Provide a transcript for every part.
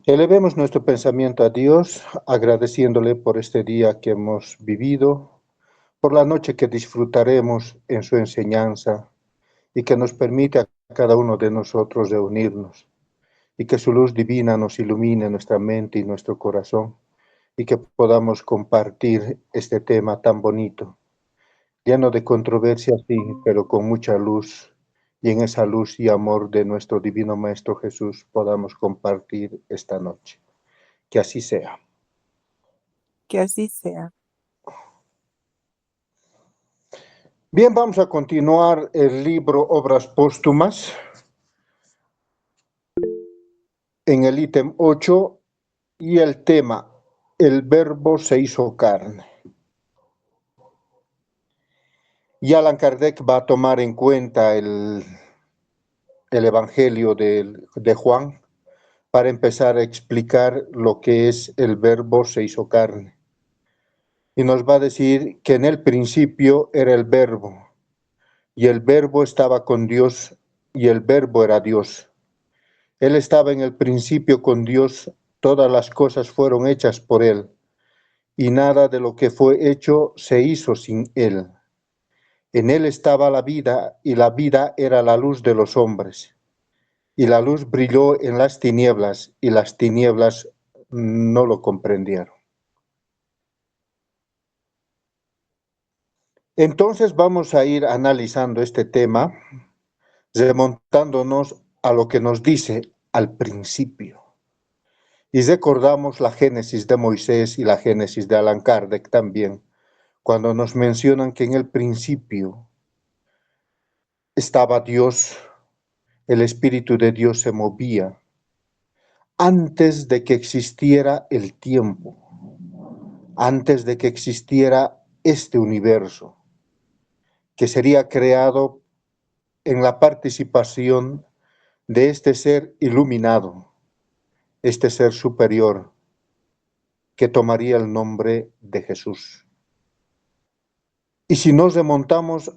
Elevemos nuestro pensamiento a Dios, agradeciéndole por este día que hemos vivido, por la noche que disfrutaremos en su enseñanza y que nos permite a cada uno de nosotros reunirnos y que su luz divina nos ilumine nuestra mente y nuestro corazón y que podamos compartir este tema tan bonito, lleno de controversia, sí, pero con mucha luz, y en esa luz y amor de nuestro divino Maestro Jesús podamos compartir esta noche. Que así sea. Que así sea. Bien, vamos a continuar el libro Obras Póstumas en el ítem 8 y el tema, el Verbo se hizo carne. Y Allan Kardec va a tomar en cuenta el Evangelio de Juan para empezar a explicar lo que es el Verbo se hizo carne. Y nos va a decir que en el principio era el Verbo, y el Verbo estaba con Dios, y el Verbo era Dios. Él estaba en el principio con Dios, todas las cosas fueron hechas por Él, y nada de lo que fue hecho se hizo sin Él. En Él estaba la vida, y la vida era la luz de los hombres. Y la luz brilló en las tinieblas, y las tinieblas no lo comprendieron. Entonces vamos a ir analizando este tema, remontándonos a lo que nos dice al principio. Y recordamos la Génesis de Moisés y la Génesis de Allan Kardec también, cuando nos mencionan que en el principio estaba Dios, el Espíritu de Dios se movía antes de que existiera el tiempo, antes de que existiera este universo, que sería creado en la participación de este ser iluminado, este ser superior, que tomaría el nombre de Jesús. Y si nos remontamos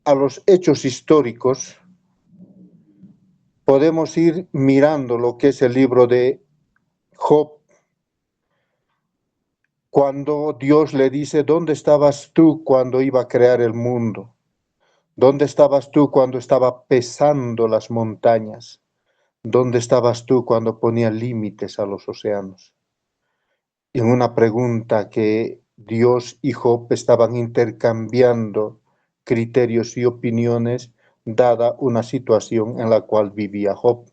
a los hechos históricos, podemos ir mirando lo que es el libro de Job, cuando Dios le dice, ¿dónde estabas tú cuando iba a crear el mundo? ¿Dónde estabas tú cuando estaba pesando las montañas? ¿Dónde estabas tú cuando ponía límites a los océanos? En una pregunta que Dios y Job estaban intercambiando criterios y opiniones, dada una situación en la cual vivía Job.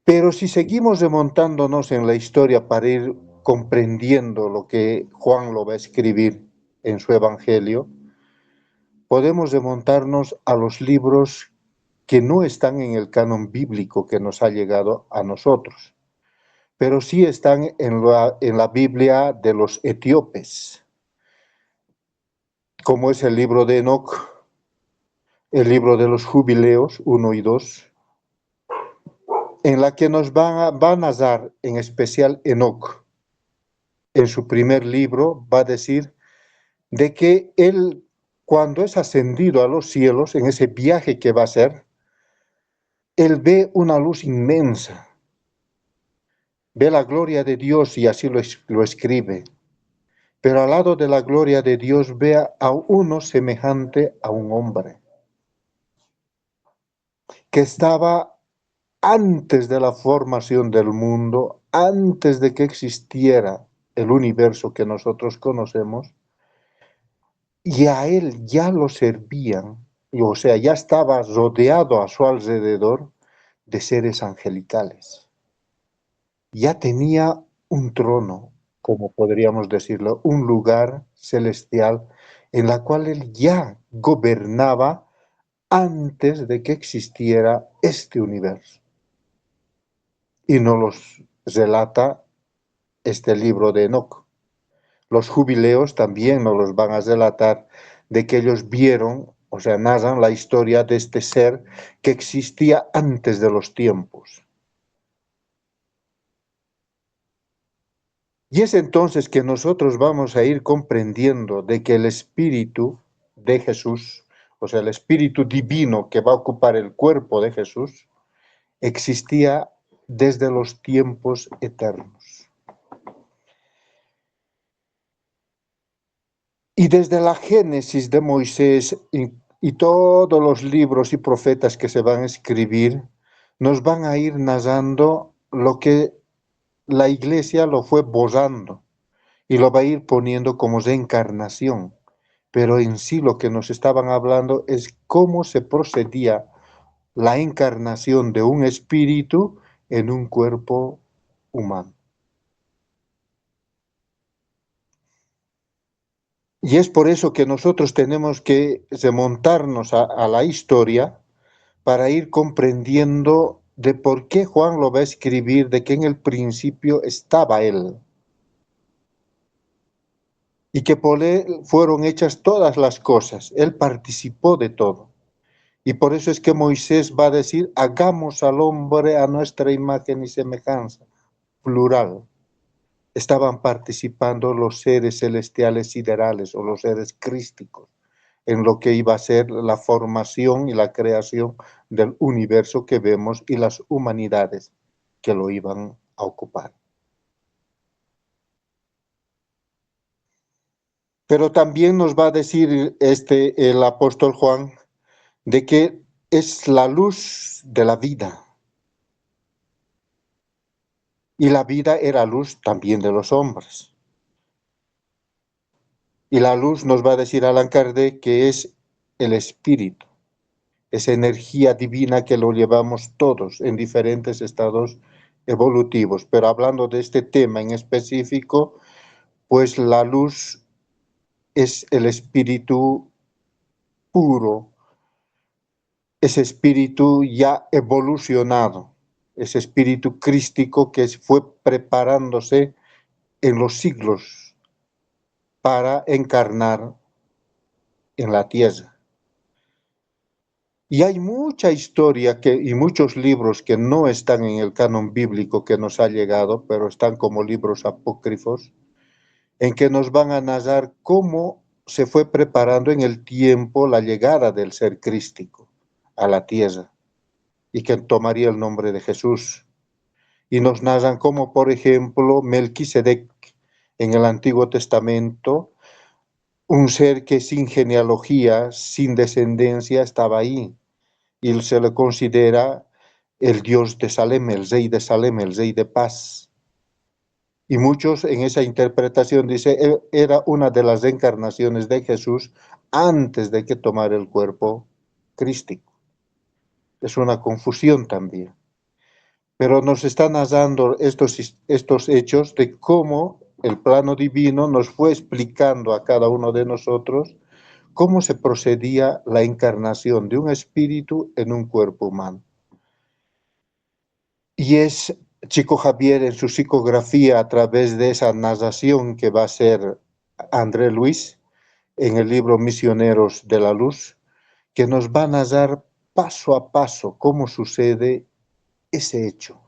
Pero si seguimos remontándonos en la historia para ir comprendiendo lo que Juan lo va a escribir en su Evangelio, podemos remontarnos a los libros que no están en el canon bíblico que nos ha llegado a nosotros, pero sí están en la Biblia de los etíopes, como es el libro de Enoc, el libro de los Jubileos 1 y 2, en la que nos va a narrar en especial Enoc. En su primer libro va a decir de que él, cuando es ascendido a los cielos, en ese viaje que va a hacer, él ve una luz inmensa, ve la gloria de Dios y así lo escribe. Pero al lado de la gloria de Dios ve a uno semejante a un hombre, que estaba antes de la formación del mundo, antes de que existiera el universo que nosotros conocemos, y a él ya lo servían, o sea, ya estaba rodeado a su alrededor de seres angelicales. Ya tenía un trono, como podríamos decirlo, un lugar celestial en la cual él ya gobernaba antes de que existiera este universo. Y nos los relata este libro de Enoc. Los jubileos también nos los van a relatar de que ellos vieron, o sea, narran la historia de este ser que existía antes de los tiempos. Y es entonces que nosotros vamos a ir comprendiendo de que el Espíritu de Jesús, o sea, el Espíritu divino que va a ocupar el cuerpo de Jesús, existía desde los tiempos eternos. Y desde la Génesis de Moisés y todos los libros y profetas que se van a escribir, nos van a ir narrando lo que la Iglesia lo fue bozando y lo va a ir poniendo como reencarnación. Pero en sí lo que nos estaban hablando es cómo se procedía la encarnación de un espíritu en un cuerpo humano. Y es por eso que nosotros tenemos que remontarnos a la historia para ir comprendiendo de por qué Juan lo va a escribir, de que en el principio estaba él. Y que por él fueron hechas todas las cosas. Él participó de todo. Y por eso es que Moisés va a decir, hagamos al hombre a nuestra imagen y semejanza. Plural. Estaban participando los seres celestiales siderales o los seres crísticos en lo que iba a ser la formación y la creación del universo que vemos y las humanidades que lo iban a ocupar. Pero también nos va a decir el apóstol Juan de que es la luz de la vida. Y la vida era luz también de los hombres. Y la luz nos va a decir Allan Kardec que es el espíritu, esa energía divina que lo llevamos todos en diferentes estados evolutivos. Pero hablando de este tema en específico, pues la luz es el espíritu puro, ese espíritu ya evolucionado, ese espíritu crístico que fue preparándose en los siglos para encarnar en la tierra. Y hay mucha historia y muchos libros que no están en el canon bíblico que nos ha llegado, pero están como libros apócrifos, en que nos van a narrar cómo se fue preparando en el tiempo la llegada del ser crístico a la tierra y que tomaría el nombre de Jesús. Y nos narran cómo, por ejemplo, Melquisedec en el Antiguo Testamento, un ser que sin genealogía, sin descendencia, estaba ahí. Y se le considera el Dios de Salem, el rey de Salem, el rey de paz. Y muchos en esa interpretación dicen, era una de las encarnaciones de Jesús antes de que tomara el cuerpo crístico. Es una confusión también. Pero nos están narrando estos hechos de cómo el plano divino nos fue explicando a cada uno de nosotros cómo se procedía la encarnación de un espíritu en un cuerpo humano. Y es Chico Javier en su psicografía a través de esa narración que va a ser André Luis en el libro Misioneros de la Luz, que nos va a narrar paso a paso cómo sucede ese hecho.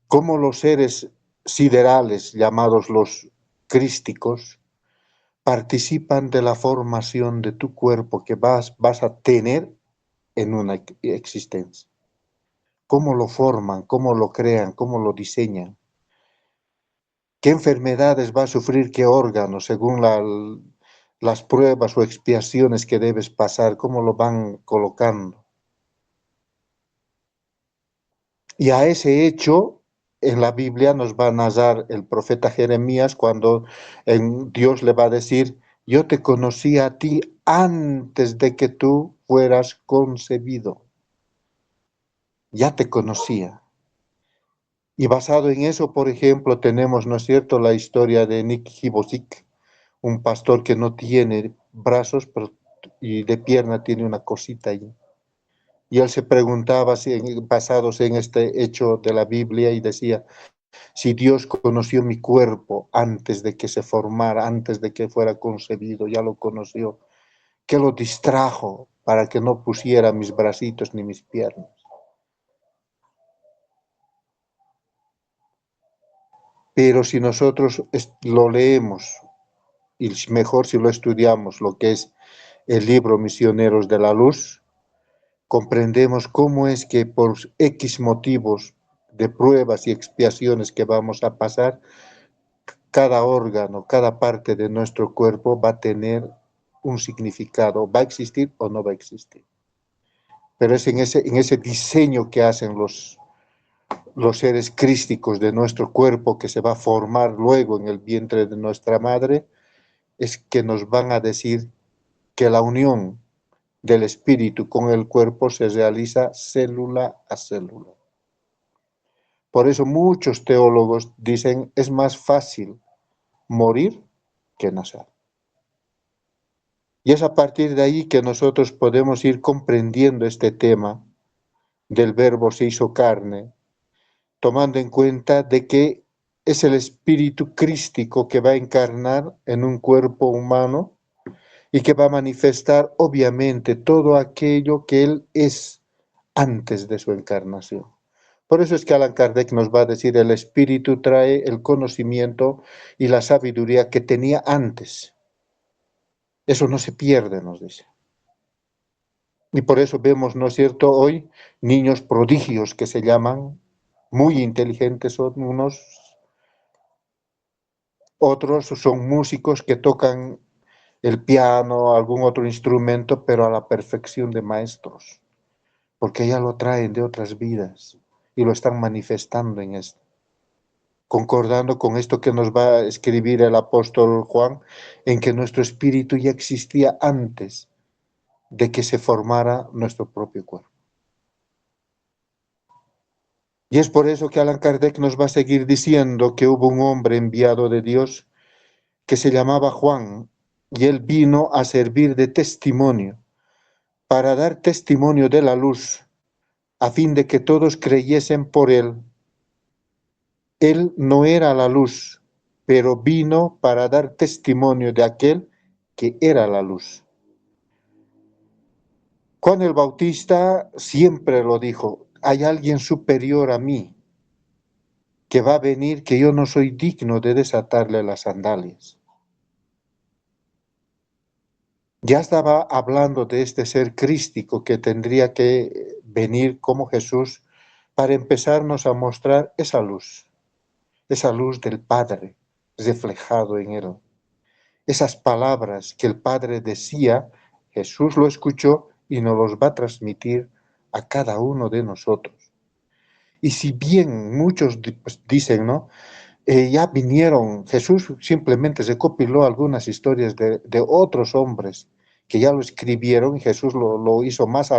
Cómo los seres siderales, llamados los crísticos, participan de la formación de tu cuerpo que vas a tener en una existencia. Cómo lo forman, cómo lo crean, cómo lo diseñan. ¿Qué enfermedades va a sufrir qué órganos según las pruebas o expiaciones que debes pasar? ¿Cómo lo van colocando? Y a ese hecho en la Biblia nos va a narrar el profeta Jeremías cuando Dios le va a decir, yo te conocí a ti antes de que tú fueras concebido. Ya te conocía. Y basado en eso, por ejemplo, tenemos, ¿no es cierto?, la historia de Nick Hibosik, un pastor que no tiene brazos y de pierna tiene una cosita ahí. Y él se preguntaba, basados en este hecho de la Biblia, y decía, si Dios conoció mi cuerpo antes de que se formara, antes de que fuera concebido, ya lo conoció, ¿qué lo distrajo para que no pusiera mis bracitos ni mis piernas? Pero si nosotros lo leemos, y mejor si lo estudiamos, lo que es el libro Misioneros de la Luz, comprendemos cómo es que por X motivos de pruebas y expiaciones que vamos a pasar, cada órgano, cada parte de nuestro cuerpo va a tener un significado, va a existir o no va a existir. Pero es en ese diseño que hacen los seres crísticos de nuestro cuerpo, que se va a formar luego en el vientre de nuestra madre, es que nos van a decir que la unión del espíritu con el cuerpo se realiza célula a célula. Por eso muchos teólogos dicen es más fácil morir que nacer. Y es a partir de ahí que nosotros podemos ir comprendiendo este tema del Verbo se hizo carne, tomando en cuenta de que es el espíritu crístico que va a encarnar en un cuerpo humano y que va a manifestar obviamente todo aquello que él es antes de su encarnación. Por eso es que Allan Kardec nos va a decir, el espíritu trae el conocimiento y la sabiduría que tenía antes. Eso no se pierde, nos dice. Y por eso vemos, ¿no es cierto?, hoy niños prodigios que se llaman, muy inteligentes son unos, otros son músicos que tocan el piano, algún otro instrumento, pero a la perfección de maestros, porque ya lo traen de otras vidas y lo están manifestando en esto. Concordando con esto que nos va a escribir el apóstol Juan, en que nuestro espíritu ya existía antes de que se formara nuestro propio cuerpo. Y es por eso que Allan Kardec nos va a seguir diciendo que hubo un hombre enviado de Dios que se llamaba Juan, y él vino a servir de testimonio, para dar testimonio de la luz, a fin de que todos creyesen por él. Él no era la luz, pero vino para dar testimonio de aquel que era la luz. Juan el Bautista siempre lo dijo, hay alguien superior a mí, que va a venir, que yo no soy digno de desatarle las sandalias. Ya estaba hablando de este ser crístico que tendría que venir como Jesús para empezarnos a mostrar esa luz del Padre reflejado en él. Esas palabras que el Padre decía, Jesús lo escuchó y nos los va a transmitir a cada uno de nosotros. Y si bien muchos pues, dicen, ¿no? Ya vinieron, Jesús simplemente recopiló algunas historias de otros hombres que ya lo escribieron y Jesús lo hizo más,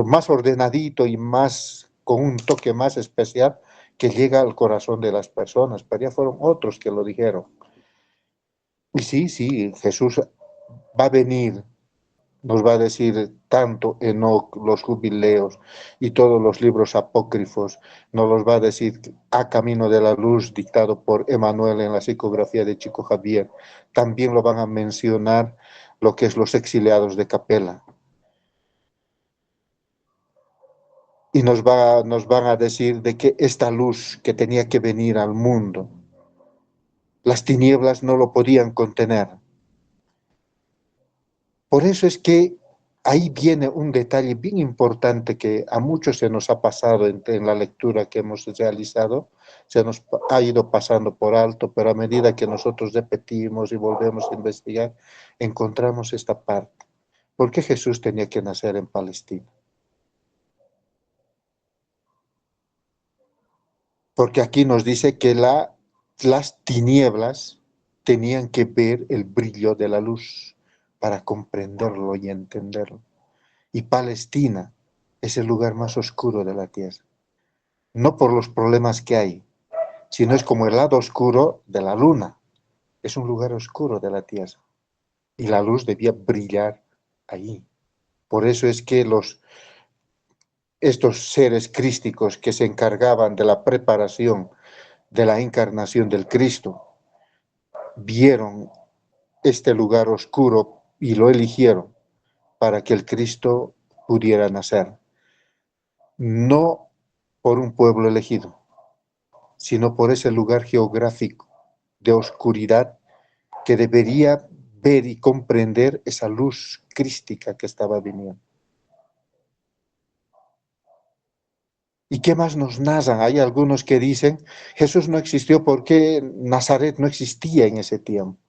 más ordenadito y más con un toque más especial que llega al corazón de las personas, pero ya fueron otros que lo dijeron. Y sí, Jesús va a venir, nos va a decir tanto Enoc, los jubileos y todos los libros apócrifos, nos los va a decir A Camino de la Luz, dictado por Emmanuel en la psicografía de Chico Javier. También lo van a mencionar lo que es los exiliados de Capela. Y nos van a decir de que esta luz que tenía que venir al mundo, las tinieblas no lo podían contener. Por eso es que ahí viene un detalle bien importante que a muchos se nos ha pasado en la lectura que hemos realizado, se nos ha ido pasando por alto, pero a medida que nosotros repetimos y volvemos a investigar, encontramos esta parte. ¿Por qué Jesús tenía que nacer en Palestina? Porque aquí nos dice que las tinieblas tenían que ver el brillo de la luz para comprenderlo y entenderlo. Y Palestina es el lugar más oscuro de la tierra. No por los problemas que hay, sino es como el lado oscuro de la luna. Es un lugar oscuro de la tierra. Y la luz debía brillar ahí. Por eso es que estos seres crísticos que se encargaban de la preparación de la encarnación del Cristo, vieron este lugar oscuro y lo eligieron para que el Cristo pudiera nacer. No por un pueblo elegido, sino por ese lugar geográfico de oscuridad que debería ver y comprender esa luz crística que estaba viniendo. ¿Y qué más nos narran? Hay algunos que dicen, Jesús no existió porque Nazaret no existía en ese tiempo.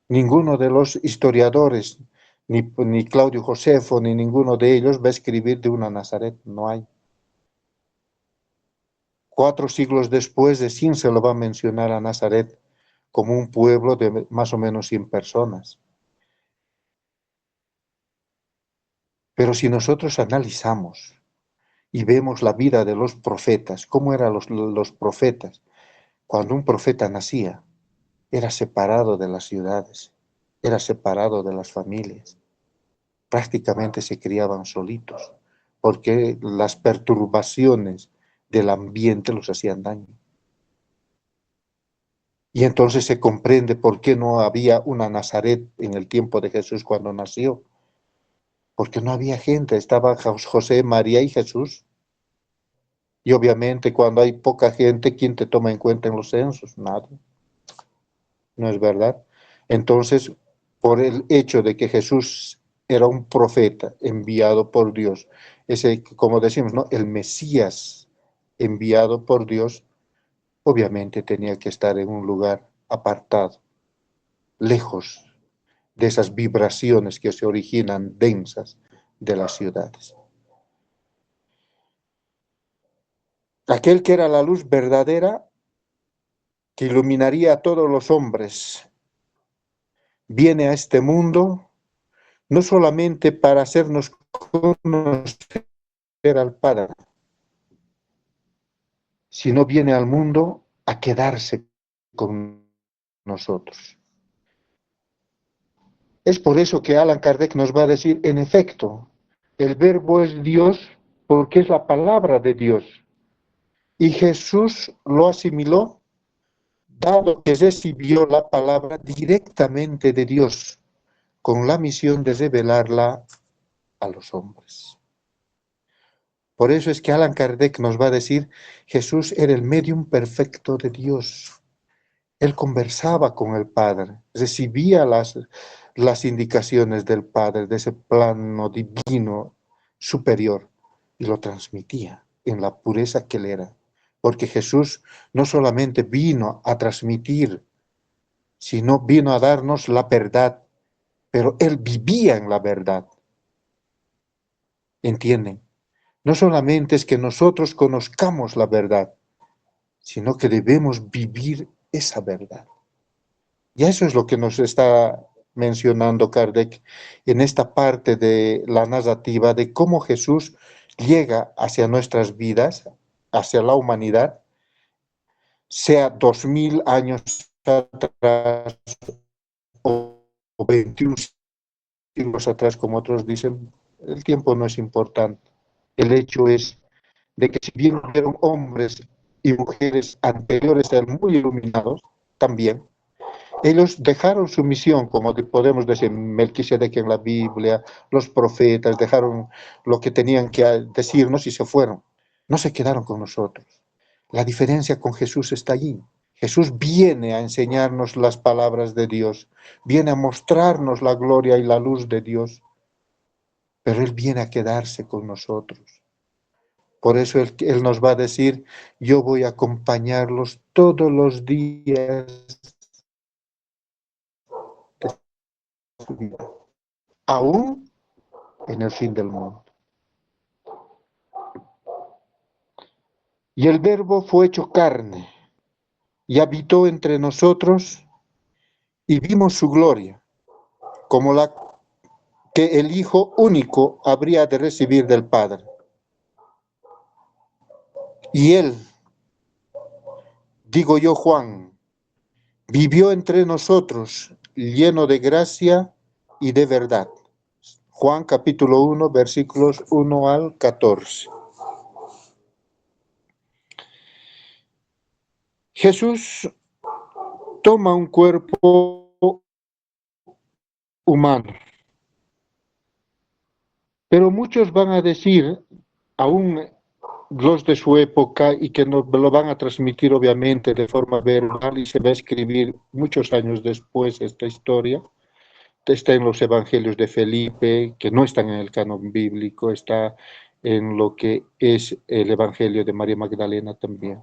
Ninguno de los historiadores, ni Claudio Josefo, ni ninguno de ellos va a escribir de una Nazaret, no hay. 4 siglos después de Sin se lo va a mencionar a Nazaret como un pueblo de más o menos 100 personas. Pero si nosotros analizamos y vemos la vida de los profetas, cómo eran los profetas, cuando un profeta nacía, era separado de las ciudades, era separado de las familias, prácticamente se criaban solitos, porque las perturbaciones del ambiente los hacían daño. Y entonces se comprende por qué no había una Nazaret en el tiempo de Jesús cuando nació, porque no había gente, estaba José, María y Jesús. Y obviamente cuando hay poca gente, ¿quién te toma en cuenta en los censos? Nadie. ¿No es verdad? Entonces, por el hecho de que Jesús era un profeta enviado por Dios, ese, como decimos, ¿no? El Mesías enviado por Dios, obviamente tenía que estar en un lugar apartado, lejos de esas vibraciones que se originan densas de las ciudades. Aquel que era la luz verdadera, que iluminaría a todos los hombres, viene a este mundo no solamente para hacernos conocer al Padre, sino viene al mundo a quedarse con nosotros. Es por eso que Allan Kardec nos va a decir, en efecto, el verbo es Dios porque es la palabra de Dios. Y Jesús lo asimiló, dado que recibió la palabra directamente de Dios, con la misión de revelarla a los hombres. Por eso es que Allan Kardec nos va a decir, Jesús era el medium perfecto de Dios. Él conversaba con el Padre, recibía las indicaciones del Padre, de ese plano divino superior, y lo transmitía en la pureza que él era. Porque Jesús no solamente vino a transmitir, sino vino a darnos la verdad, pero él vivía en la verdad. ¿Entienden? No solamente es que nosotros conozcamos la verdad, sino que debemos vivir esa verdad. Y eso es lo que nos está mencionando Kardec en esta parte de la narrativa de cómo Jesús llega hacia nuestras vidas, hacia la humanidad, sea 2000 años atrás o 21 siglos atrás, como otros dicen, el tiempo no es importante. El hecho es de que si bien fueron hombres y mujeres anteriores a él muy iluminados, también, ellos dejaron su misión, como podemos decir, Melquisedec en la Biblia, los profetas dejaron lo que tenían que decirnos y se fueron. No se quedaron con nosotros. La diferencia con Jesús está allí. Jesús viene a enseñarnos las palabras de Dios, viene a mostrarnos la gloria y la luz de Dios, pero Él viene a quedarse con nosotros. Por eso él nos va a decir, yo voy a acompañarlos todos los días de su vida, aún en el fin del mundo. Y el Verbo fue hecho carne y habitó entre nosotros y vimos su gloria, como la que el Hijo único habría de recibir del Padre. Y él, digo yo Juan, vivió entre nosotros lleno de gracia y de verdad. Juan capítulo 1, versículos 1 al 14. Jesús toma un cuerpo humano, pero muchos van a decir, aún los de su época, y que nos lo van a transmitir obviamente de forma verbal y se va a escribir muchos años después esta historia, está en los evangelios de Felipe, que no están en el canon bíblico, está en lo que es el Evangelio de María Magdalena también,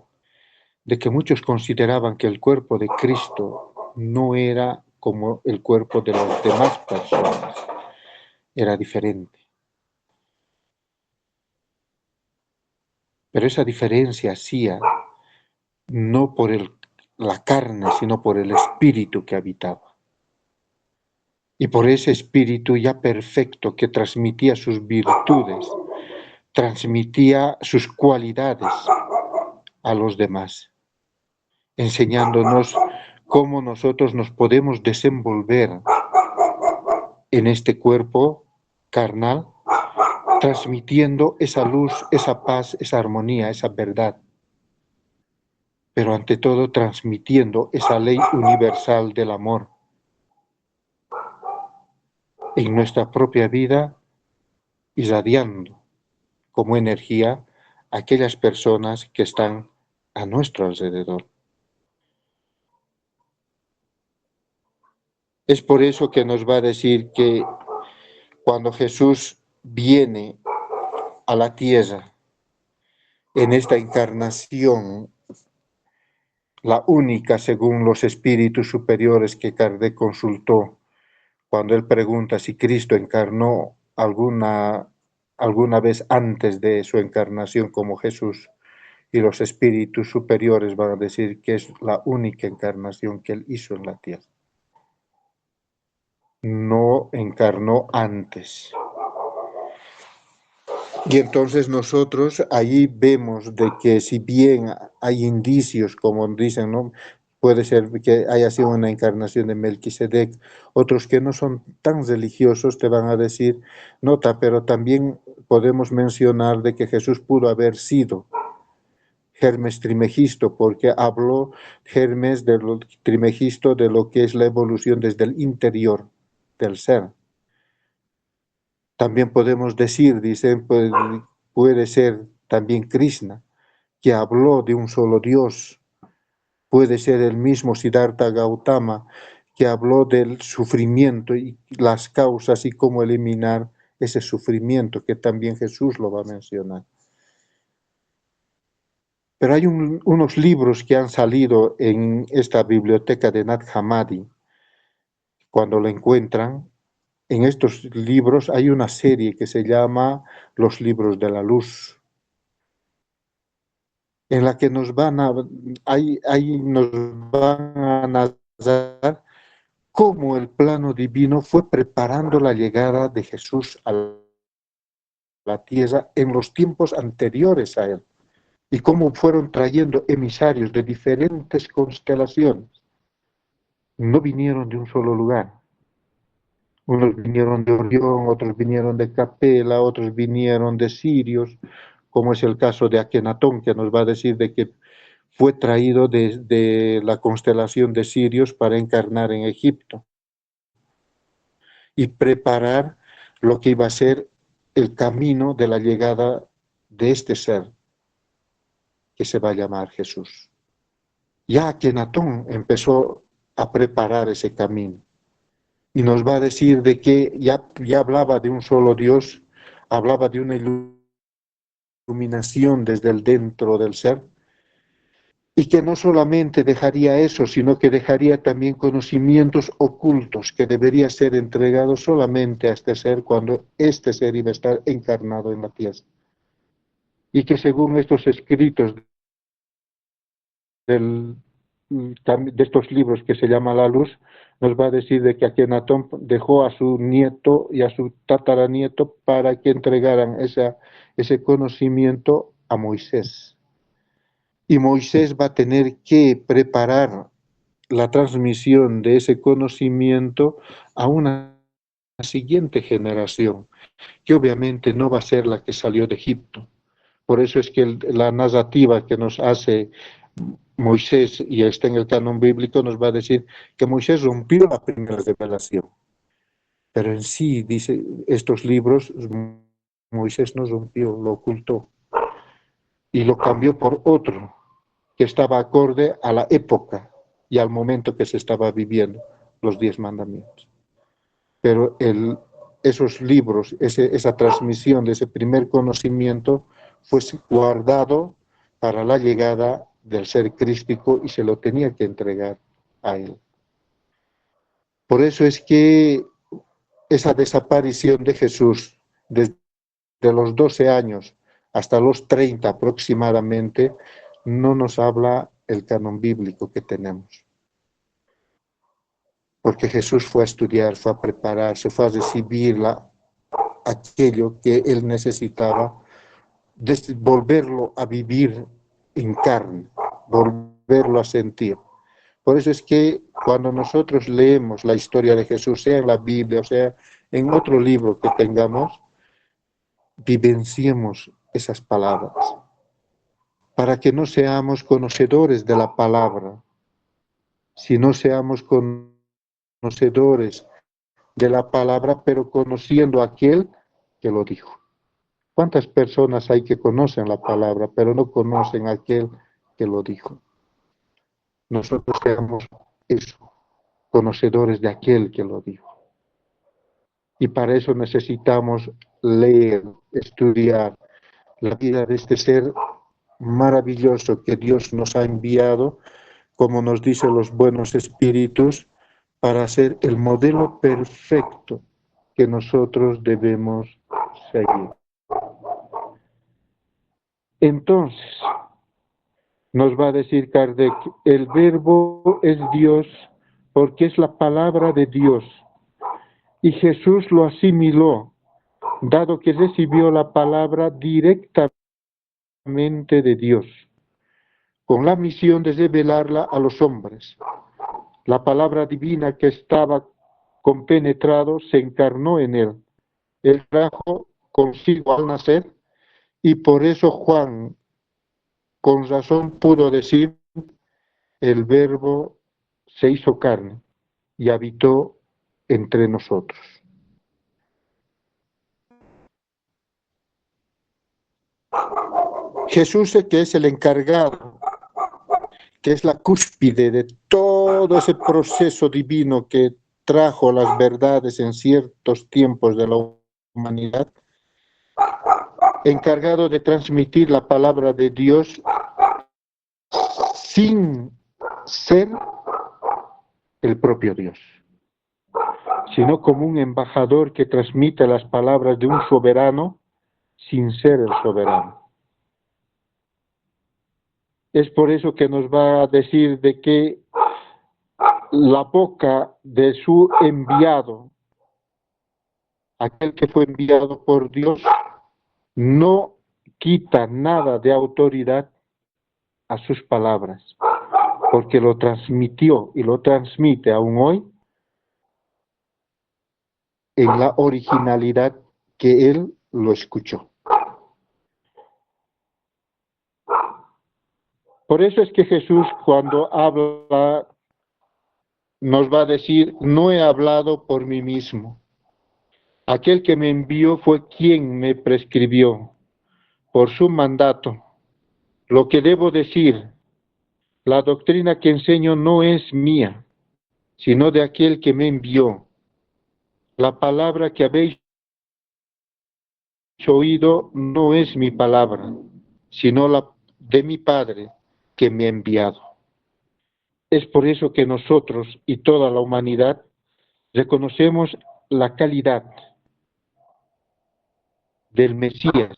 de que muchos consideraban que el cuerpo de Cristo no era como el cuerpo de las demás personas, era diferente. Pero esa diferencia hacía no por la carne, sino por el espíritu que habitaba. Y por ese espíritu ya perfecto que transmitía sus virtudes, transmitía sus cualidades a los demás, enseñándonos cómo nosotros nos podemos desenvolver en este cuerpo carnal, transmitiendo esa luz, esa paz, esa armonía, esa verdad, pero ante todo transmitiendo esa ley universal del amor en nuestra propia vida, irradiando como energía a aquellas personas que están a nuestro alrededor. Es por eso que nos va a decir que cuando Jesús viene a la tierra en esta encarnación, la única según los espíritus superiores que Kardec consultó, cuando él pregunta si Cristo encarnó alguna vez antes de su encarnación como Jesús, y los espíritus superiores van a decir que es la única encarnación que él hizo en la tierra. No encarnó antes. Y entonces nosotros ahí vemos de que si bien hay indicios, como dicen, ¿no? Puede ser que haya sido una encarnación de Melquisedec, otros que no son tan religiosos te van a decir, nota, pero también podemos mencionar de que Jesús pudo haber sido Hermes Trimegisto, porque habló Hermes Trimegisto de lo que es la evolución desde el interior del ser. También podemos decir, dicen, puede ser también Krishna, que habló de un solo Dios. Puede ser el mismo Siddhartha Gautama, que habló del sufrimiento y las causas y cómo eliminar ese sufrimiento, que también Jesús lo va a mencionar. Pero hay unos libros que han salido en esta biblioteca de Nag Hammadi, cuando lo encuentran. En estos libros hay una serie que se llama Los Libros de la Luz, en la que nos van a narrar cómo el plano divino fue preparando la llegada de Jesús a la tierra en los tiempos anteriores a él, y cómo fueron trayendo emisarios de diferentes constelaciones. No vinieron de un solo lugar. Unos vinieron de Orión, otros vinieron de Capela, otros vinieron de Sirios, como es el caso de Akenatón, que nos va a decir de que fue traído de la constelación de Sirios para encarnar en Egipto y preparar lo que iba a ser el camino de la llegada de este ser, que se va a llamar Jesús. Ya Akenatón empezó a preparar ese camino. Y nos va a decir de que ya hablaba de un solo Dios, hablaba de una iluminación desde el dentro del ser, y que no solamente dejaría eso, sino que dejaría también conocimientos ocultos que debería ser entregados solamente a este ser cuando este ser iba a estar encarnado en la tierra. Y que según estos escritos de estos libros que se llama La Luz, nos va a decir de que Akenatón dejó a su nieto y a su tataranieto para que entregaran ese conocimiento a Moisés. Y Moisés va a tener que preparar la transmisión de ese conocimiento a una siguiente generación, que obviamente no va a ser la que salió de Egipto. Por eso es que la narrativa que nos hace Moisés, y está en el canon bíblico, nos va a decir que Moisés rompió la primera revelación. Pero en sí, dice estos libros, Moisés no rompió, lo ocultó. Y lo cambió por otro, que estaba acorde a la época y al momento que se estaba viviendo, los 10 mandamientos. Pero esos libros, esa transmisión de ese primer conocimiento fue guardado para la llegada del ser crístico y se lo tenía que entregar a él. Por eso es que esa desaparición de Jesús desde los 12 años hasta los 30 aproximadamente no nos habla el canon bíblico que tenemos. Porque Jesús fue a estudiar, fue a prepararse, fue a recibir aquello que él necesitaba, volverlo a vivir en carne, volverlo a sentir. Por eso es que cuando nosotros leemos la historia de Jesús, sea en la Biblia o sea en otro libro que tengamos, vivenciemos esas palabras, para que no seamos conocedores de la palabra, sino seamos conocedores de la palabra, pero conociendo a aquel que lo dijo. ¿Cuántas personas hay que conocen la palabra, pero no conocen a aquel que lo dijo? Nosotros seamos eso, conocedores de aquel que lo dijo. Y para eso necesitamos leer, estudiar la vida de este ser maravilloso que Dios nos ha enviado, como nos dicen los buenos espíritus, para ser el modelo perfecto que nosotros debemos seguir. Entonces, nos va a decir Kardec, el verbo es Dios porque es la palabra de Dios. Y Jesús lo asimiló, dado que recibió la palabra directamente de Dios, con la misión de revelarla a los hombres. La palabra divina que estaba compenetrado se encarnó en él. Él trajo consigo al nacer, y por eso Juan con razón pudo decir, el verbo se hizo carne y habitó entre nosotros. Jesús, que es el encargado, que es la cúspide de todo ese proceso divino que trajo las verdades en ciertos tiempos de la humanidad, encargado de transmitir la palabra de Dios sin ser el propio Dios, sino como un embajador que transmite las palabras de un soberano sin ser el soberano. Es por eso que nos va a decir de que la boca de su enviado, aquel que fue enviado por Dios, no quita nada de autoridad a sus palabras, porque lo transmitió y lo transmite aún hoy en la originalidad que él lo escuchó. Por eso es que Jesús, cuando habla, nos va a decir, no he hablado por mí mismo. Aquel que me envió fue quien me prescribió, por su mandato, lo que debo decir. La doctrina que enseño no es mía, sino de aquel que me envió. La palabra que habéis oído no es mi palabra, sino la de mi Padre que me ha enviado. Es por eso que nosotros y toda la humanidad reconocemos la calidad del Mesías,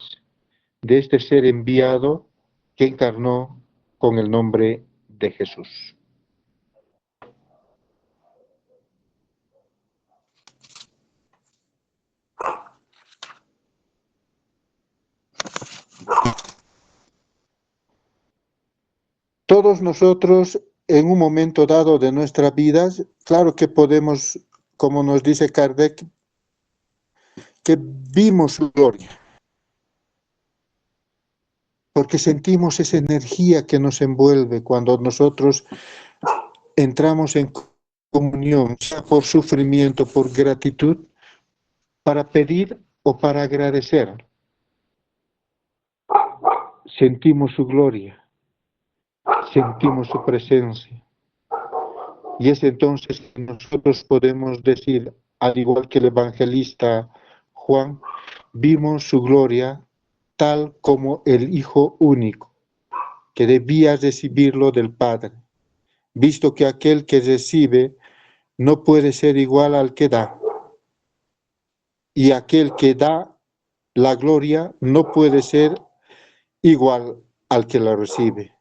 de este ser enviado que encarnó con el nombre de Jesús. Todos nosotros, en un momento dado de nuestras vidas, claro que podemos, como nos dice Kardec, que vimos su gloria, porque sentimos esa energía que nos envuelve cuando nosotros entramos en comunión, sea por sufrimiento, por gratitud, para pedir o para agradecer. Sentimos su gloria, sentimos su presencia. Y es entonces que nosotros podemos decir, al igual que el evangelista Juan, vimos su gloria tal como el Hijo único, que debía recibirlo del Padre, visto que aquel que recibe no puede ser igual al que da, y aquel que da la gloria no puede ser igual al que la recibe.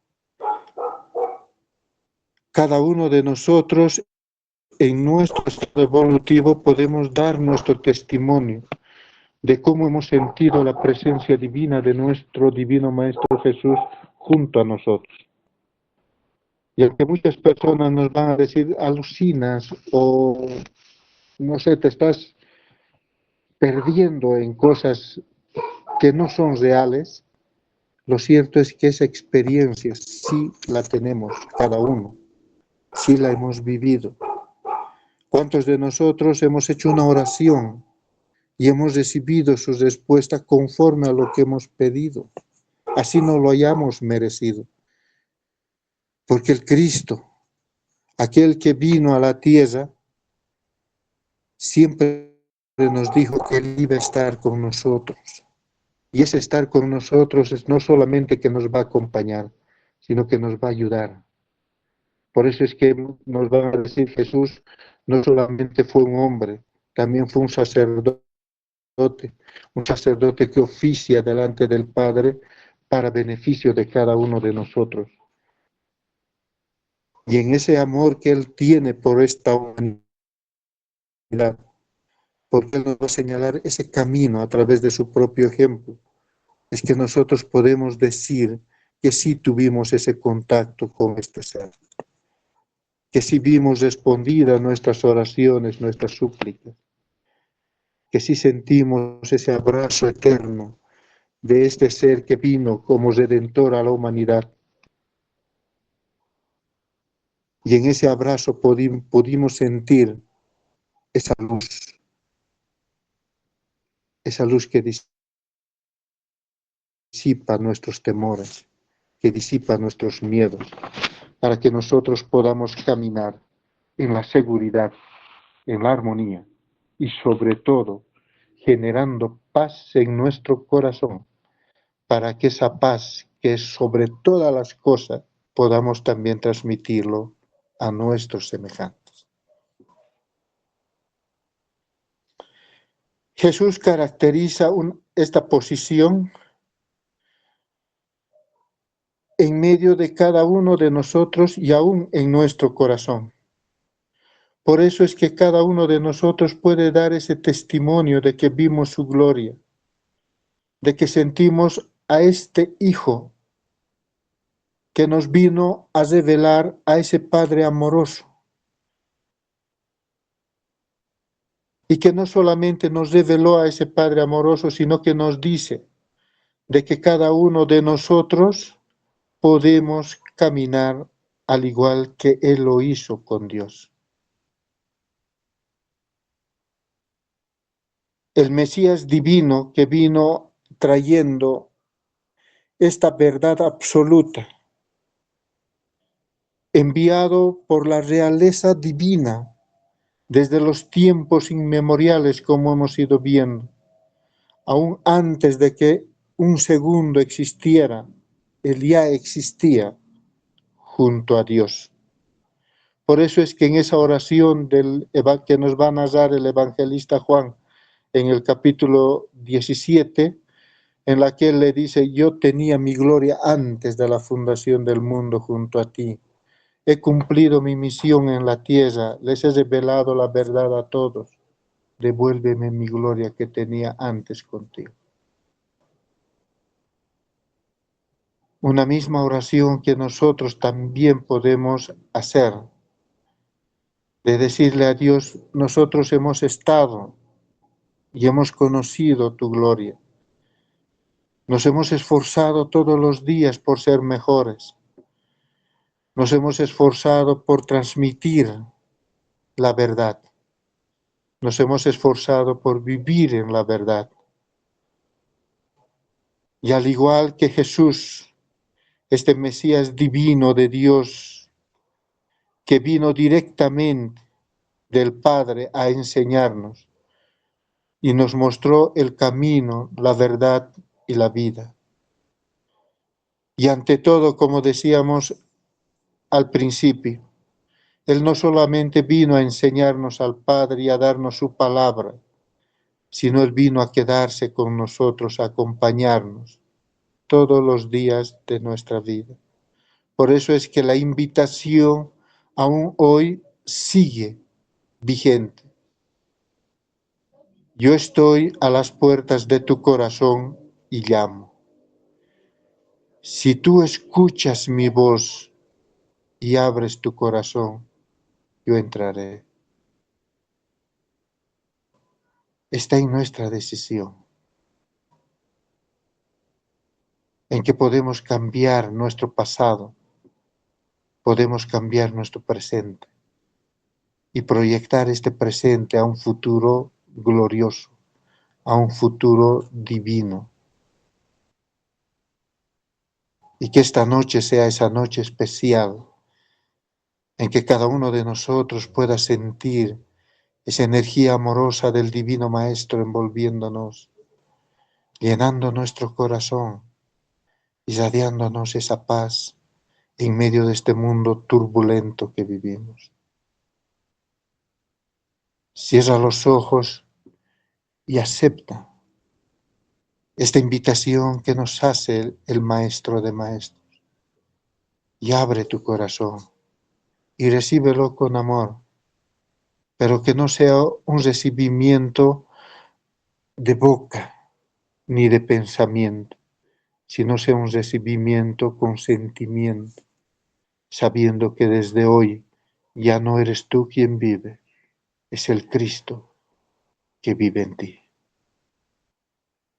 Cada uno de nosotros en nuestro estado evolutivo podemos dar nuestro testimonio de cómo hemos sentido la presencia divina de nuestro divino Maestro Jesús junto a nosotros. Y aunque muchas personas nos van a decir alucinas o no sé, te estás perdiendo en cosas que no son reales, lo cierto es que esa experiencia sí la tenemos cada uno, sí la hemos vivido. ¿Cuántos de nosotros hemos hecho una oración y hemos recibido su respuesta conforme a lo que hemos pedido? Así no lo hayamos merecido. Porque el Cristo, aquel que vino a la tierra, siempre nos dijo que Él iba a estar con nosotros. Y ese estar con nosotros es no solamente que nos va a acompañar, sino que nos va a ayudar. Por eso es que nos van a decir Jesús no solamente fue un hombre, también fue un sacerdote que oficia delante del Padre para beneficio de cada uno de nosotros. Y en ese amor que Él tiene por esta humanidad, porque Él nos va a señalar ese camino a través de su propio ejemplo, es que nosotros podemos decir que sí tuvimos ese contacto con este ser, que sí vimos respondidas nuestras oraciones, nuestras súplicas, que sí sentimos ese abrazo eterno de este ser que vino como redentor a la humanidad. Y en ese abrazo pudimos sentir esa luz que disipa nuestros temores, que disipa nuestros miedos, para que nosotros podamos caminar en la seguridad, en la armonía y sobre todo generando paz en nuestro corazón, para que esa paz que es sobre todas las cosas podamos también transmitirlo a nuestros semejantes. Jesús caracteriza esta posición en medio de cada uno de nosotros y aún en nuestro corazón. Por eso es que cada uno de nosotros puede dar ese testimonio de que vimos su gloria, de que sentimos a este Hijo que nos vino a revelar a ese Padre amoroso. Y que no solamente nos reveló a ese Padre amoroso, sino que nos dice de que cada uno de nosotros podemos caminar al igual que Él lo hizo con Dios. El Mesías divino que vino trayendo esta verdad absoluta, enviado por la realeza divina desde los tiempos inmemoriales, como hemos ido viendo, aún antes de que un segundo existiera, Él ya existía junto a Dios. Por eso es que en esa oración que nos va a narrar el evangelista Juan en el capítulo 17, en la que Él le dice, yo tenía mi gloria antes de la fundación del mundo junto a ti. He cumplido mi misión en la tierra, les he revelado la verdad a todos. Devuélveme mi gloria que tenía antes contigo. Una misma oración que nosotros también podemos hacer, de decirle a Dios, nosotros hemos estado y hemos conocido tu gloria. Nos hemos esforzado todos los días por ser mejores. Nos hemos esforzado por transmitir la verdad. Nos hemos esforzado por vivir en la verdad. Y al igual que Jesús, este Mesías divino de Dios, que vino directamente del Padre a enseñarnos y nos mostró el camino, la verdad y la vida. Y ante todo, como decíamos al principio, Él no solamente vino a enseñarnos al Padre y a darnos su palabra, sino Él vino a quedarse con nosotros, a acompañarnos todos los días de nuestra vida. Por eso es que la invitación aún hoy sigue vigente. Yo estoy a las puertas de tu corazón y llamo. Si tú escuchas mi voz y abres tu corazón, yo entraré. Está en nuestra decisión, en que podemos cambiar nuestro pasado, podemos cambiar nuestro presente y proyectar este presente a un futuro glorioso, a un futuro divino. Y que esta noche sea esa noche especial en que cada uno de nosotros pueda sentir esa energía amorosa del Divino Maestro envolviéndonos, llenando nuestro corazón, irradiándonos esa paz en medio de este mundo turbulento que vivimos. Cierra los ojos y acepta esta invitación que nos hace el Maestro de Maestros. Y abre tu corazón y recíbelo con amor, pero que no sea un recibimiento de boca ni de pensamiento, sino sea un recibimiento con sentimiento, sabiendo que desde hoy ya no eres tú quien vive, es el Cristo que vive en ti.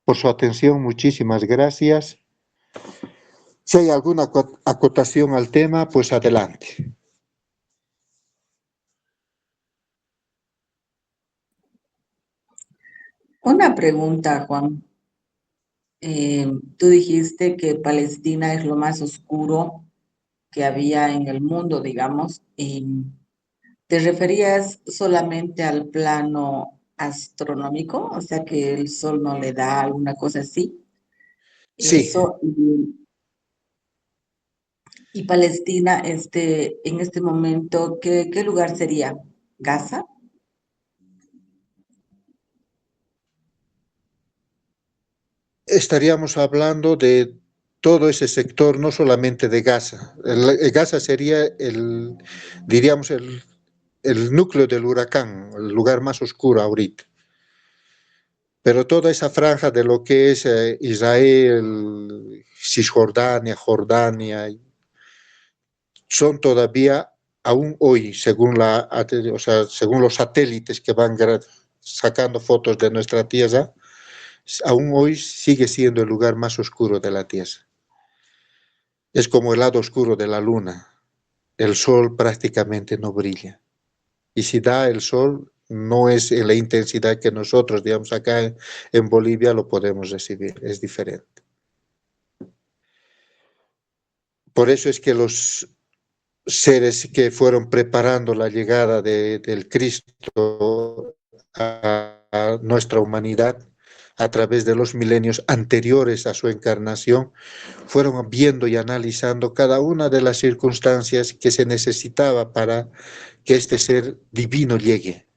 Por su atención, muchísimas gracias. Si hay alguna acotación al tema, pues adelante. Una pregunta, Juan. Tú dijiste que Palestina es lo más oscuro que había en el mundo, digamos, y ¿te referías solamente al plano astronómico? O sea, que el sol no le da alguna cosa así. Sí, Eso, y Palestina, en este momento, ¿qué lugar sería? ¿Gaza? estaríamos hablando de todo ese sector, no solamente de Gaza. Gaza sería diríamos, el núcleo del huracán, el lugar más oscuro ahorita. Pero toda esa franja de lo que es Israel, Cisjordania, Jordania, son todavía, aún hoy, según según los satélites que van sacando fotos de nuestra tierra, aún hoy sigue siendo el lugar más oscuro de la tierra. Es como el lado oscuro de la luna. El sol prácticamente no brilla. Y si da el sol, no es en la intensidad que nosotros, digamos, acá en Bolivia lo podemos recibir. Es diferente. Por eso es que los seres que fueron preparando la llegada del Cristo a nuestra humanidad a través de los milenios anteriores a su encarnación, fueron viendo y analizando cada una de las circunstancias que se necesitaba para que este ser divino llegue.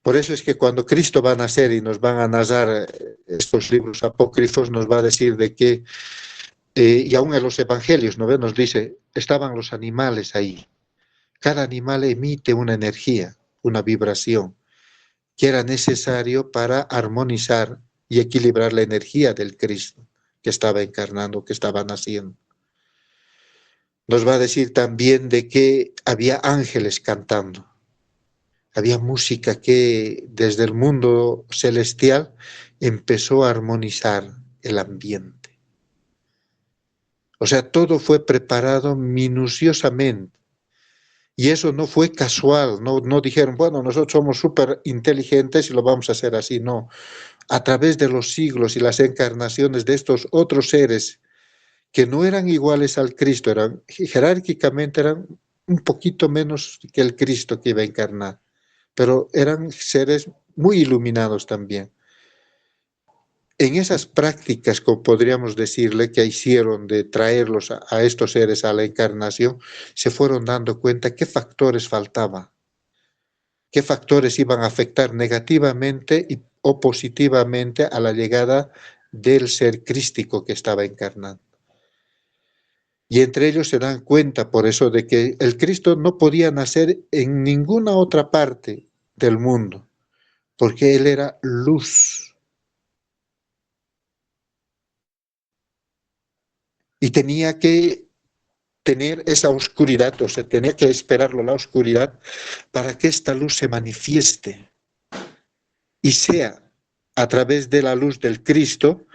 Por eso es que cuando Cristo va a nacer y nos van a narrar estos libros apócrifos, nos va a decir de que, y aún en los evangelios, ¿no ve? Nos dice, estaban los animales ahí. Cada animal emite una energía, una vibración, que era necesario para armonizar y equilibrar la energía del Cristo que estaba encarnando, que estaba naciendo. Nos va a decir también de que había ángeles cantando, había música que desde el mundo celestial empezó a armonizar el ambiente. O sea, todo fue preparado minuciosamente. Y eso no fue casual, no dijeron, bueno, nosotros somos súper inteligentes y lo vamos a hacer así, no. A través de los siglos y las encarnaciones de estos otros seres que no eran iguales al Cristo, jerárquicamente eran un poquito menos que el Cristo que iba a encarnar, pero eran seres muy iluminados también. En esas prácticas, como podríamos decirle, que hicieron de traerlos a estos seres a la encarnación, se fueron dando cuenta qué factores faltaban, qué factores iban a afectar negativamente o positivamente a la llegada del ser crístico que estaba encarnando. Y entre ellos se dan cuenta por eso de que el Cristo no podía nacer en ninguna otra parte del mundo, porque Él era luz. Y tenía que tener esa oscuridad, o sea, tenía que esperarlo la oscuridad para que esta luz se manifieste y sea a través de la luz del Cristo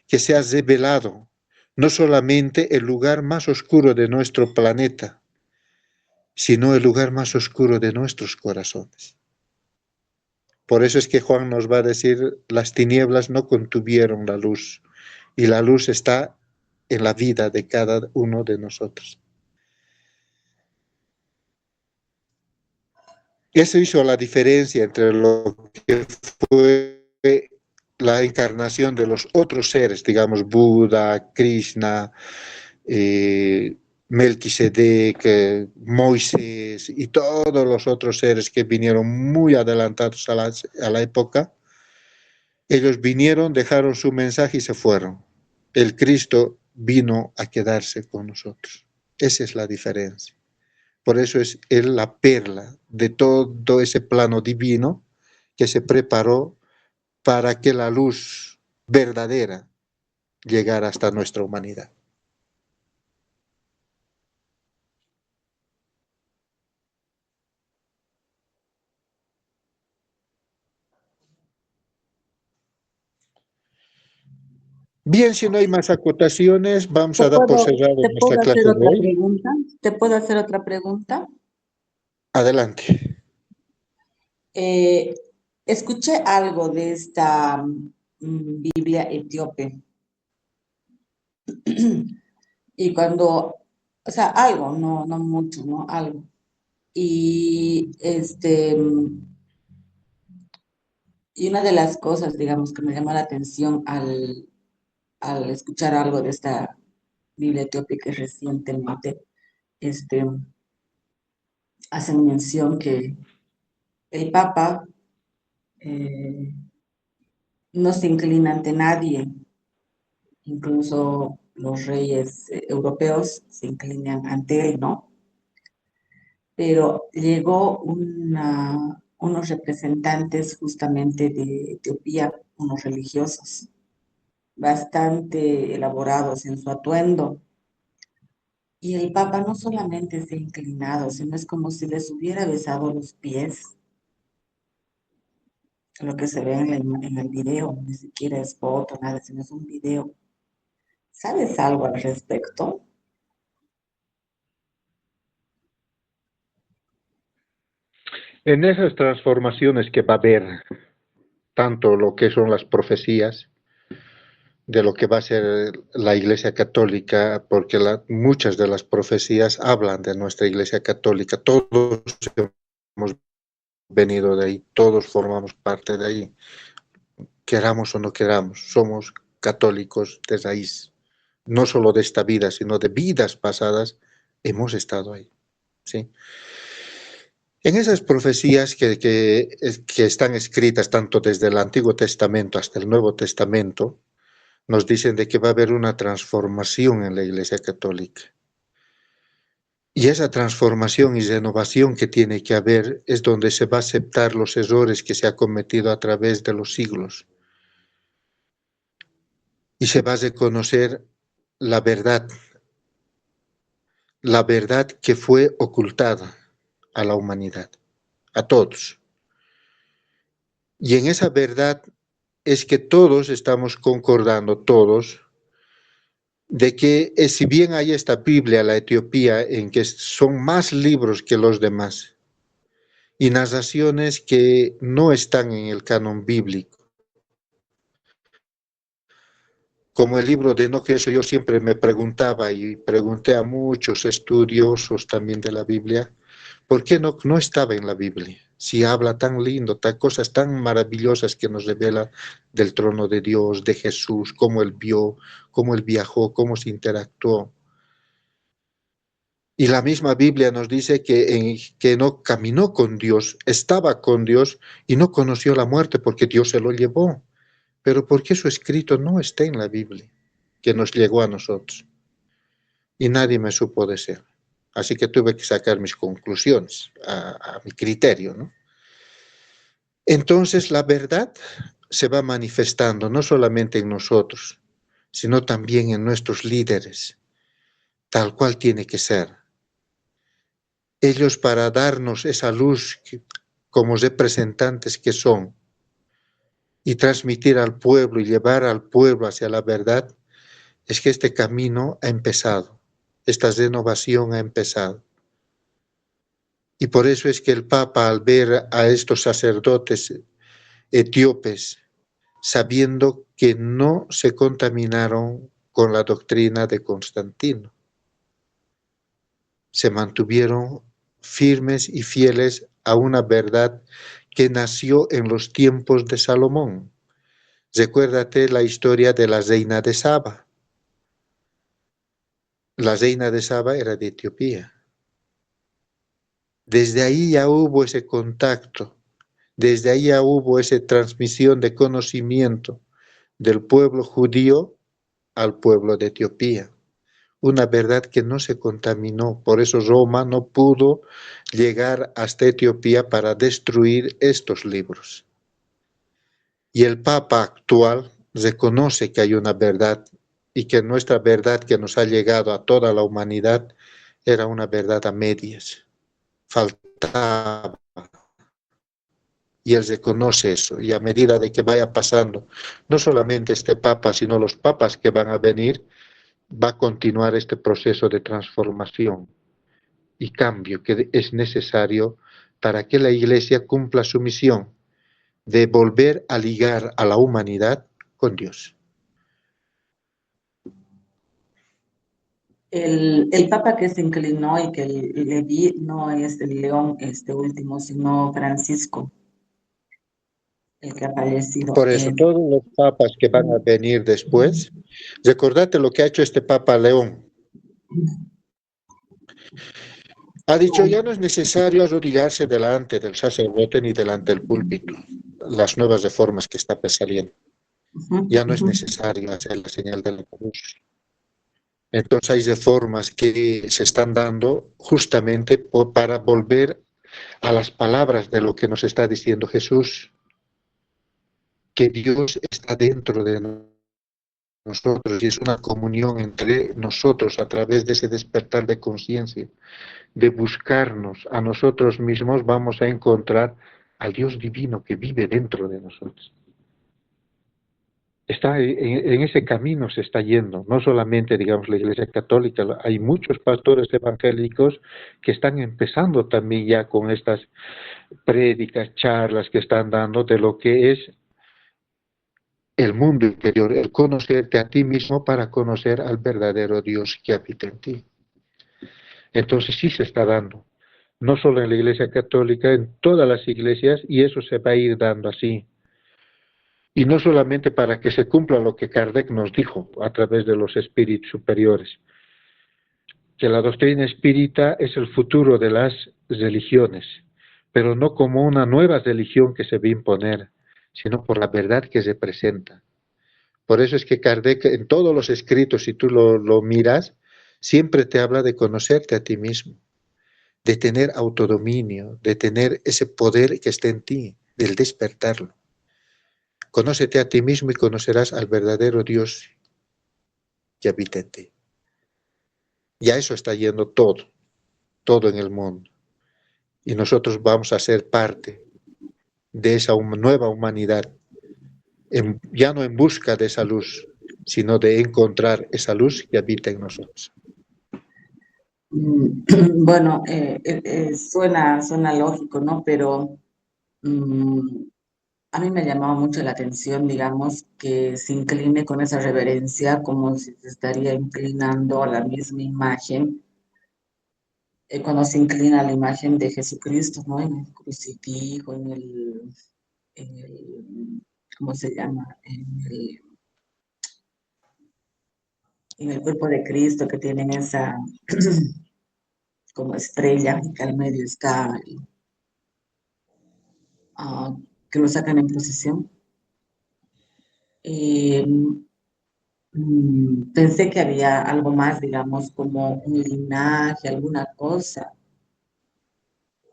que se ha revelado no solamente el lugar más oscuro de nuestro planeta, sino el lugar más oscuro de nuestros corazones. Por eso es que Juan nos va a decir, las tinieblas no contuvieron la luz, y la luz está en la vida de cada uno de nosotros. Eso hizo la diferencia entre lo que fue la encarnación de los otros seres, digamos, Buda, Krishna, Melquisedec, Moisés y todos los otros seres que vinieron muy adelantados a la época. Ellos vinieron, dejaron su mensaje y se fueron. El Cristo vino a quedarse con nosotros. Esa es la diferencia. Por eso es Él la perla de todo ese plano divino que se preparó para que la luz verdadera llegara hasta nuestra humanidad. Bien, si no hay más acotaciones, vamos a dar por cerrado ¿Te nuestra puedo hacer clase de otra hoy. pregunta? ¿Te puedo hacer otra pregunta? Adelante. Escuché algo de esta Biblia etíope y cuando, o sea, algo, no mucho, ¿no? Algo. Y y una de las cosas, digamos, que me llamó la atención al escuchar algo de esta Biblia etíope recientemente, este, hacen mención que el Papa no se inclina ante nadie, incluso los reyes europeos se inclinan ante él, ¿no? Pero llegó unos representantes justamente de Etiopía, unos religiosos, bastante elaborados en su atuendo. Y el Papa no solamente se ha inclinado, sino es como si les hubiera besado los pies, lo que se ve en el video, ni siquiera es foto, nada, sino es un video. ¿Sabes algo al respecto? En esas transformaciones que va a haber, tanto lo que son las profecías, de lo que va a ser la Iglesia Católica, porque muchas de las profecías hablan de nuestra Iglesia Católica. Todos hemos venido de ahí, todos formamos parte de ahí, queramos o no queramos, somos católicos de raíz, no solo de esta vida, sino de vidas pasadas, hemos estado ahí, ¿sí? En esas profecías que están escritas tanto desde el Antiguo Testamento hasta el Nuevo Testamento, nos dicen de que va a haber una transformación en la Iglesia Católica. Y esa transformación y renovación que tiene que haber es donde se va a aceptar los errores que se ha cometido a través de los siglos. Y se va a reconocer la verdad que fue ocultada a la humanidad, a todos. Y en esa verdad es que todos estamos concordando, todos, de que si bien hay esta Biblia, la Etiopía, en que son más libros que los demás, y narraciones que no están en el canon bíblico, Como el libro de Enoch, eso yo siempre me preguntaba y pregunté a muchos estudiosos también de la Biblia, ¿por qué Enoch no estaba en la Biblia? Si habla tan lindo, cosas tan maravillosas que nos revela del trono de Dios, de Jesús, cómo él vio, cómo él viajó, cómo se interactuó. Y la misma Biblia nos dice que no caminó con Dios, estaba con Dios y no conoció la muerte porque Dios se lo llevó. Pero ¿por qué su escrito no está en la Biblia, que nos llegó a nosotros? Y nadie me supo decir. Así que tuve que sacar mis conclusiones a mi criterio, ¿no? Entonces la verdad se va manifestando no solamente en nosotros, sino también en nuestros líderes, tal cual tiene que ser. Ellos para darnos esa luz como representantes que son y transmitir al pueblo y llevar al pueblo hacia la verdad, es que este camino ha empezado, esta renovación ha empezado. Y por eso es que el Papa, al ver a estos sacerdotes etíopes, sabiendo que no se contaminaron con la doctrina de Constantino, se mantuvieron firmes y fieles a una verdad que nació en los tiempos de Salomón. Recuérdate la historia de la reina de Saba. La reina de Saba era de Etiopía. Desde ahí ya hubo ese contacto, desde ahí ya hubo esa transmisión de conocimiento del pueblo judío al pueblo de Etiopía. Una verdad que no se contaminó, por eso Roma no pudo llegar hasta Etiopía para destruir estos libros. Y el Papa actual reconoce que hay una verdad y que nuestra verdad que nos ha llegado a toda la humanidad era una verdad a medias, faltaba. Y él reconoce eso, y a medida de que vaya pasando, no solamente este Papa, sino los papas que van a venir, va a continuar este proceso de transformación y cambio que es necesario para que la Iglesia cumpla su misión de volver a ligar a la humanidad con Dios. El Papa que se inclinó y que le vi no es el León este último, sino Francisco, el que ha fallecido. Por eso, todos los papas que van a venir después, recordate lo que ha hecho este Papa León. Ha dicho, ya no es necesario arrodillarse delante del sacerdote ni delante del púlpito, las nuevas reformas que está saliendo. Ya no es necesario hacer la señal de la cruz. Entonces hay reformas que se están dando justamente para volver a las palabras de lo que nos está diciendo Jesús, que Dios está dentro de nosotros y es una comunión entre nosotros a través de ese despertar de conciencia, de buscarnos a nosotros mismos, vamos a encontrar al Dios divino que vive dentro de nosotros. Está en ese camino se está yendo, no solamente, digamos, la Iglesia Católica, hay muchos pastores evangélicos que están empezando también ya con estas prédicas, charlas que están dando de lo que es el mundo interior, el conocerte a ti mismo para conocer al verdadero Dios que habita en ti. Entonces sí se está dando, no solo en la Iglesia Católica, en todas las iglesias, y eso se va a ir dando así. Y no solamente para que se cumpla lo que Kardec nos dijo a través de los espíritus superiores, que la doctrina espírita es el futuro de las religiones, pero no como una nueva religión que se va a imponer, sino por la verdad que se presenta. Por eso es que Kardec en todos los escritos, si tú lo miras, siempre te habla de conocerte a ti mismo, de tener autodominio, de tener ese poder que está en ti, del despertarlo. Conócete a ti mismo y conocerás al verdadero Dios que habita en ti. Y a eso está yendo todo en el mundo. Y nosotros vamos a ser parte de esa nueva humanidad, ya no en busca de esa luz, sino de encontrar esa luz que habita en nosotros. Bueno, suena lógico, ¿no? Pero a mí me llamaba mucho la atención, digamos, que se incline con esa reverencia como si se estaría inclinando a la misma imagen, cuando se inclina a la imagen de Jesucristo, ¿no? En el crucifijo, ¿cómo se llama? En el cuerpo de Cristo, que tienen esa como estrella, que al medio está, ah, que lo sacan en procesión. Eh, Pensé que había algo más, digamos, como un linaje, alguna cosa,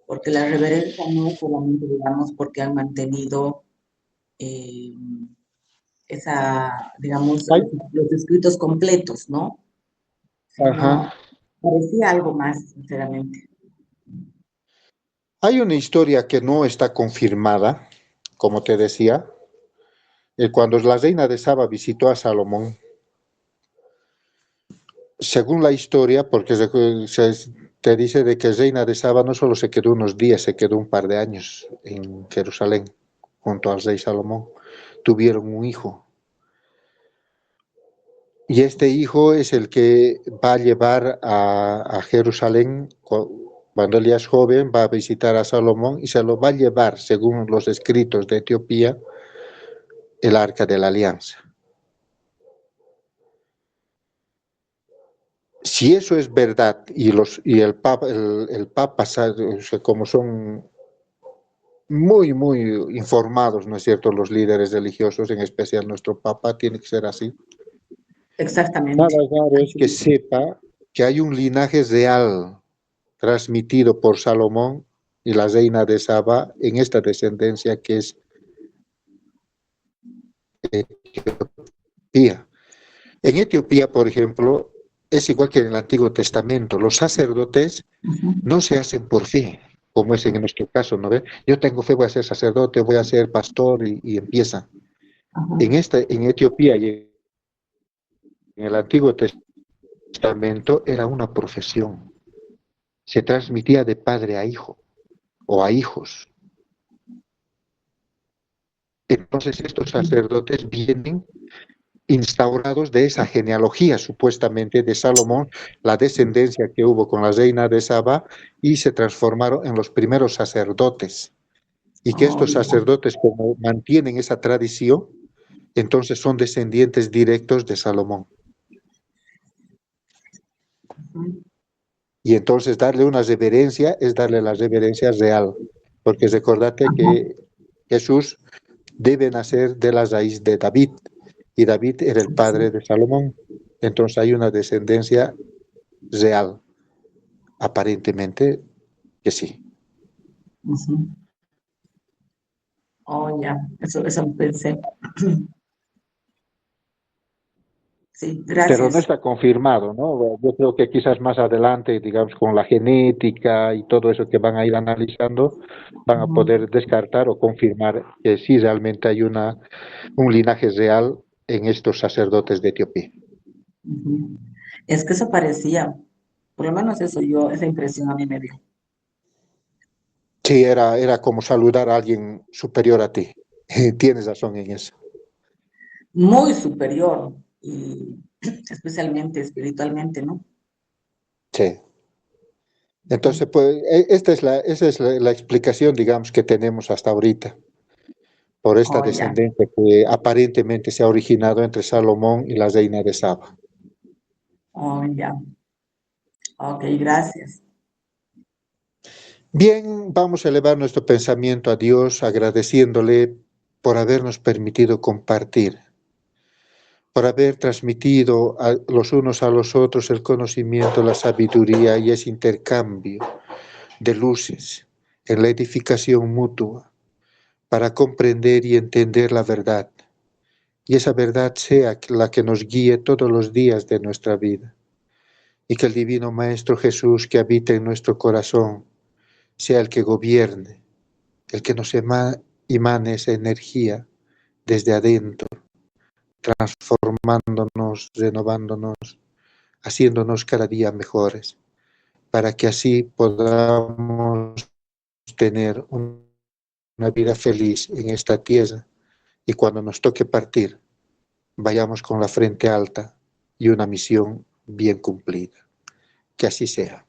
porque la reverencia no es solamente, digamos, porque han mantenido eh, digamos, Hay, los escritos completos, ¿no? Sino ajá. parecía algo más, sinceramente. Hay una historia que no está confirmada, como te decía, cuando la reina de Saba visitó a Salomón. Según la historia, porque te dice de que reina de Saba no solo se quedó unos días, se quedó un par de años en Jerusalén junto al rey Salomón. Tuvieron un hijo. Y este hijo es el que va a llevar a Jerusalén, cuando él ya es joven, va a visitar a Salomón y se lo va a llevar, según los escritos de Etiopía, el Arca de la Alianza. Si eso es verdad y el Papa, como son muy informados, ¿no es cierto?, los líderes religiosos, en especial nuestro Papa, tiene que ser así. Nada Exactamente. raro es que sepa que hay un linaje real transmitido por Salomón y la reina de Saba en esta descendencia que es Etiopía. En Etiopía, por ejemplo, es igual que en el Antiguo Testamento. Los sacerdotes Ujú, no se hacen por fe, como es en nuestro caso, ¿no ve? Yo tengo fe, voy a ser sacerdote, voy a ser pastor y empieza. ajá. En Etiopía y en el Antiguo Testamento era una profesión. Se transmitía de padre a hijo o a hijos. Entonces estos sacerdotes vienen instaurados de esa genealogía supuestamente de Salomón, la descendencia que hubo con la reina de Saba, y se transformaron en los primeros sacerdotes. Y que Oh, estos sacerdotes, como mantienen esa tradición, entonces son descendientes directos de Salomón. ujú. Y entonces darle una reverencia es darle la reverencia real, porque recordate Ajá, que Jesús debe nacer de la raíz de David, y David era el sí, padre sí. de Salomón. Entonces hay una descendencia real, aparentemente que sí. Ujú. Oh, ya, eso pensé. Sí, Pero no gracias. está confirmado, ¿no? Yo creo que quizás más adelante, digamos, con la genética y todo eso que van a ir analizando, van a Ujú, poder descartar o confirmar que sí realmente hay un linaje real en estos sacerdotes de Etiopía. ujú. Es que eso parecía, por lo menos esa impresión a mí me dio. Sí, era como saludar a alguien superior a ti. Tienes razón en eso. Muy superior y especialmente espiritualmente, ¿no? Sí. Ujú. Entonces, pues, esa es la explicación, digamos, que tenemos hasta ahorita, por esta Oh, ya, descendencia que aparentemente se ha originado entre Salomón y la reina de Saba. oh, ya. Ok, gracias. Bien, vamos a elevar nuestro pensamiento a Dios agradeciéndole por habernos permitido compartir, por haber transmitido a los unos a los otros el conocimiento, la sabiduría y ese intercambio de luces en la edificación mutua para comprender y entender la verdad. Y esa verdad sea la que nos guíe todos los días de nuestra vida. Y que el Divino Maestro Jesús que habita en nuestro corazón sea el que gobierne, el que nos emane esa energía desde adentro, transformándonos, renovándonos, haciéndonos cada día mejores, para que así podamos tener un una vida feliz en esta tierra y cuando nos toque partir, vayamos con la frente alta y una misión bien cumplida. Que así sea.